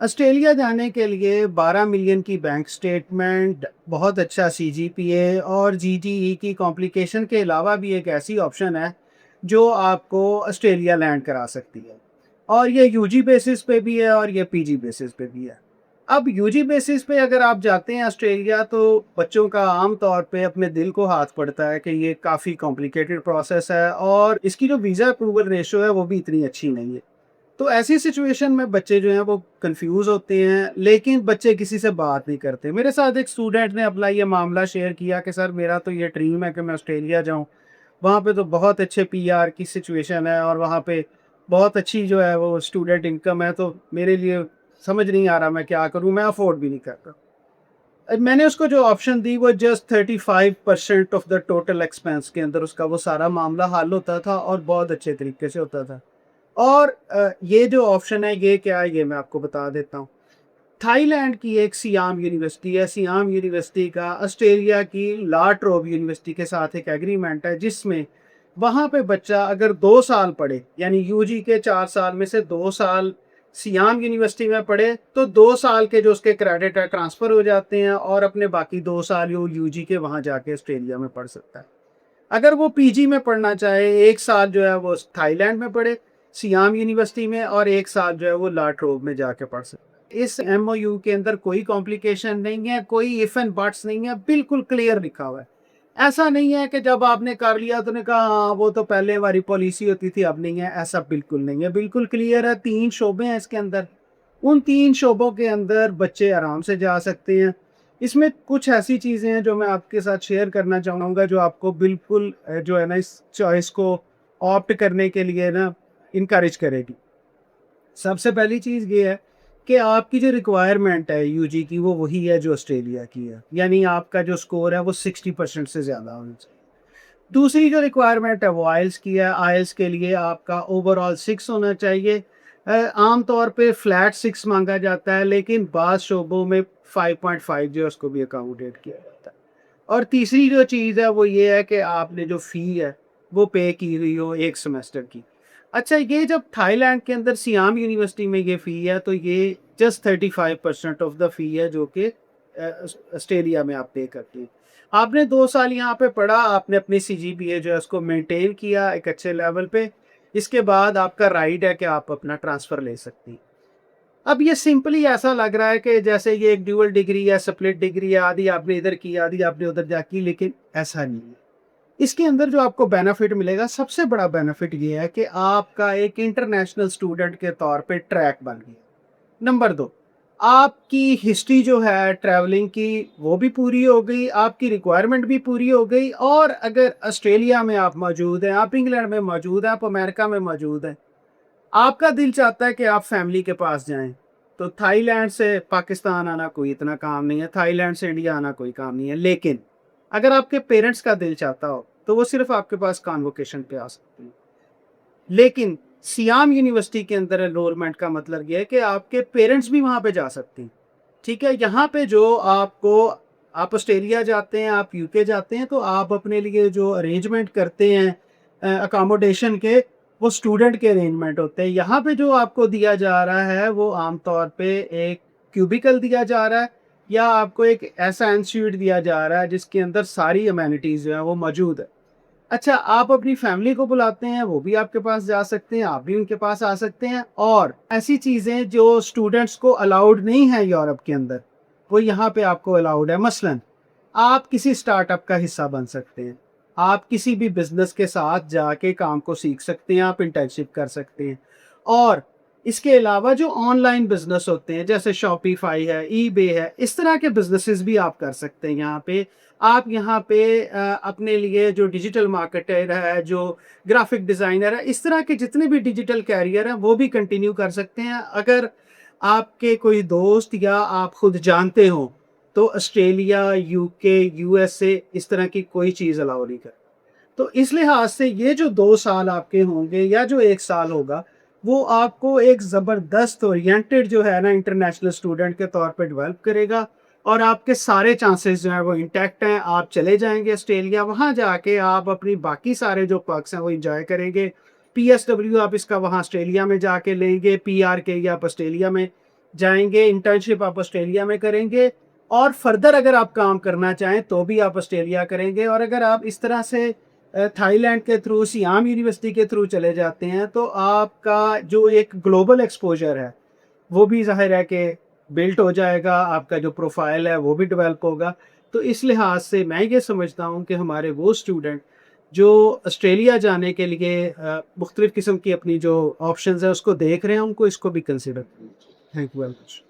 Australia जाने के लिए 12 मिलियन की बैंक स्टेटमेंट, बहुत अच्छा सीजीपीए और जीटीई की कॉम्प्लिकेशन के अलावा भी एक ऐसी ऑप्शन है जो आपको ऑस्ट्रेलिया लैंड करा सकती है। और ये यूजी बेसिस पे भी है और ये पीजी बेसिस पे भी है। अब यूजी बेसिस पे अगर आप जाते हैं ऑस्ट्रेलिया, तो बच्चों का आम तौर पे अपने दिल को हाथ पड़ता है कि ये काफ़ी कॉम्प्लिकेटेड प्रोसेस है और इसकी जो वीज़ा अप्रूवल रेशो है वो भी इतनी अच्छी नहीं है। तो ऐसी सिचुएशन में बच्चे जो हैं वो कंफ्यूज होते हैं, लेकिन बच्चे किसी से बात नहीं करते। मेरे साथ एक स्टूडेंट ने अपना ये मामला शेयर किया कि सर, मेरा तो ये ड्रीम है कि मैं ऑस्ट्रेलिया जाऊं। वहाँ पे तो बहुत अच्छे पीआर की सिचुएशन है और वहाँ पे बहुत अच्छी जो है वो स्टूडेंट इनकम है, तो मेरे लिए समझ नहीं आ रहा मैं क्या करूँ, मैं अफोर्ड भी नहीं करता। मैंने उसको जो ऑप्शन दी वो just 35% of the total expense के अंदर उसका वो सारा मामला हल होता था और बहुत अच्छे तरीके से होता था। और ये जो ऑप्शन है ये क्या है, ये मैं आपको बता देता हूँ। थाईलैंड की एक सियाम यूनिवर्सिटी है। सियाम यूनिवर्सिटी का ऑस्ट्रेलिया की ला ट्रोब यूनिवर्सिटी के साथ एक एग्रीमेंट है, जिसमें वहाँ पे बच्चा अगर 2 साल पढ़े, यानी यूजी के 4 साल में से 2 साल सियाम यूनिवर्सिटी में पढ़े, तो 2 साल के जो उसके क्रेडिट है ट्रांसफ़र हो जाते हैं और अपने बाकी 2 साल वो यूजी के वहाँ जाके ऑस्ट्रेलिया में पढ़ सकता है। अगर वो पीजी में पढ़ना चाहे, 1 साल जो है वो थाईलैंड में पढ़े सियाम यूनिवर्सिटी में, और 1 साल जो है वो ला ट्रोब में जाके पढ़ सकते हैं। इस एमओयू के अंदर कोई कॉम्प्लिकेशन नहीं है, कोई इफ एंड बट्स नहीं है, बिल्कुल क्लियर लिखा हुआ है। ऐसा नहीं है कि जब आपने कर लिया तो ने कहा हाँ वो तो पहले हमारी पॉलिसी होती थी अब नहीं है, ऐसा बिल्कुल नहीं है, बिल्कुल क्लियर है। 3 शोबे हैं इसके अंदर, उन 3 शोबों के अंदर बच्चे आराम से जा सकते हैं। इसमें कुछ ऐसी चीज़ें हैं जो मैं आपके साथ शेयर करना चाहूँगा, जो आपको बिल्कुल जो है ना इस चॉइस को ऑप्ट करने के लिए ना इनकरेज करेगी। सबसे पहली चीज़ ये है कि आपकी जो रिक्वायरमेंट है यूजी की वो वही है जो ऑस्ट्रेलिया की है, यानी आपका जो स्कोर है वो 60% से ज़्यादा होना चाहिए। दूसरी जो रिक्वायरमेंट है वो आइल्स की है। आइल्स के लिए आपका ओवरऑल 6 होना चाहिए। आम तौर पे फ्लैट 6 मांगा जाता है, लेकिन बाज़ शोबों में 5.5 जो है उसको भी अकोमोडेट किया जाता है। और तीसरी जो चीज़ है वो ये है कि आपने जो फ़ी है वो पे की हुई हो 1 सेमेस्टर की। अच्छा, ये जब थाईलैंड के अंदर सियाम यूनिवर्सिटी में ये फ़ी है, तो ये जस्ट 35% ऑफ द फ़ी है जो कि ऑस्ट्रेलिया में आप पे करते हैं। आपने 2 साल यहाँ पे पढ़ा, आपने अपनी सीजीपीए जो है उसको मेंटेन किया एक अच्छे लेवल पे, इसके बाद आपका राइट है कि आप अपना ट्रांसफ़र ले सकती हैं। अब ये सिंपली ऐसा लग रहा है कि जैसे ये एक ड्यूअल डिग्री या स्प्लिट डिग्री है, आधी आपने इधर की, आधी आपने उधर जा की, लेकिन ऐसा नहीं है। इसके अंदर जो आपको बेनिफिट मिलेगा, सबसे बड़ा बेनिफिट ये है कि आपका एक इंटरनेशनल स्टूडेंट के तौर पे ट्रैक बन गया। नंबर 2, आपकी हिस्ट्री जो है ट्रैवलिंग की वो भी पूरी हो गई, आपकी रिक्वायरमेंट भी पूरी हो गई, और अगर ऑस्ट्रेलिया में आप मौजूद हैं, आप इंग्लैंड में मौजूद हैं, आप अमेरिका में मौजूद हैं, आपका दिल चाहता है कि आप फैमिली के पास जाएँ, तो थाईलैंड से पाकिस्तान आना कोई इतना काम नहीं है, थाईलैंड से इंडिया आना कोई काम नहीं है। लेकिन अगर आपके पेरेंट्स का दिल चाहता हो, तो वो सिर्फ़ आपके पास कन्वोकेशन पे आ सकते हैं। लेकिन सियाम यूनिवर्सिटी के अंदर एनरोलमेंट का मतलब ये है कि आपके पेरेंट्स भी वहाँ पे जा सकते हैं। ठीक है? यहाँ पे जो आपको, आप ऑस्ट्रेलिया जाते हैं, आप यूके जाते हैं, तो आप अपने लिए जो अरेंजमेंट करते हैं अकोमोडेशन के, वो स्टूडेंट के अरेंजमेंट होते हैं। यहाँ पे जो आपको दिया जा रहा है वो आम तौर पे एक क्यूबिकल दिया जा रहा है, या आपको एक ऐसा इंस्टीट्यूट दिया जा रहा है जिसके अंदर सारी अमेनिटीज़ जो हैं वो मौजूद है। अच्छा, आप अपनी फैमिली को बुलाते हैं, वो भी आपके पास जा सकते हैं, आप भी उनके पास आ सकते हैं, और ऐसी चीज़ें जो स्टूडेंट्स को अलाउड नहीं है यूरोप के अंदर, वो यहाँ पे आपको अलाउड है। मसलन, आप किसी स्टार्टअप का हिस्सा बन सकते हैं, आप किसी भी बिज़नेस के साथ जाके काम को सीख सकते हैं, आप इंटर्नशिप कर सकते हैं। और इसके अलावा जो ऑनलाइन बिज़नेस होते हैं, जैसे शॉपिफ़ाई है, ईबे है, इस तरह के बिज़नेसेस भी आप कर सकते हैं यहाँ पे। आप यहाँ पे अपने लिए जो डिजिटल मार्केटर है, जो ग्राफ़िक डिज़ाइनर है, इस तरह के जितने भी डिजिटल कैरियर हैं, वो भी कंटिन्यू कर सकते हैं। अगर आपके कोई दोस्त या आप खुद जानते हो, तो ऑस्ट्रेलिया, यूके, यूएसए इस तरह की कोई चीज़ अलाउ नहीं करता। तो इस लिहाज से ये जो 2 साल आपके होंगे या जो 1 साल होगा, वो आपको एक ज़बरदस्त ओरिएंटेड जो है ना इंटरनेशनल स्टूडेंट के तौर पे डेवलप करेगा, और आपके सारे चांसेस जो हैं वो इंटैक्ट हैं। आप चले जाएँगे ऑस्ट्रेलिया, वहाँ जाके आप अपनी बाकी सारे जो पर्क्स हैं वो एन्जॉय करेंगे। पीएसडब्ल्यू आप इसका वहाँ ऑस्ट्रेलिया में जाके लेंगे, पीआर के लिए आप ऑस्ट्रेलिया में जाएँगे, इंटर्नशिप आप ऑस्ट्रेलिया में करेंगे और फर्दर अगर आप काम करना चाहें तो भी आप ऑस्ट्रेलिया करेंगे और अगर आप इस तरह से थाईलैंड के थ्रू, सियाम यूनिवर्सिटी के थ्रू चले जाते हैं तो आपका जो एक ग्लोबल एक्सपोज़र है, वो भी ज़ाहिर है कि बिल्ट हो जाएगा, आपका जो प्रोफ़ाइल है वो भी डेवलप होगा। तो इस लिहाज से मैं ये समझता हूँ कि हमारे वो स्टूडेंट जो ऑस्ट्रेलिया जाने के लिए मुख्तलिफ़ किस्म की अपनी जो ऑप्शंस हैं उसको देख रहे हैं, उनको इसको भी कंसिडर करना चाहिए। Thank you very much.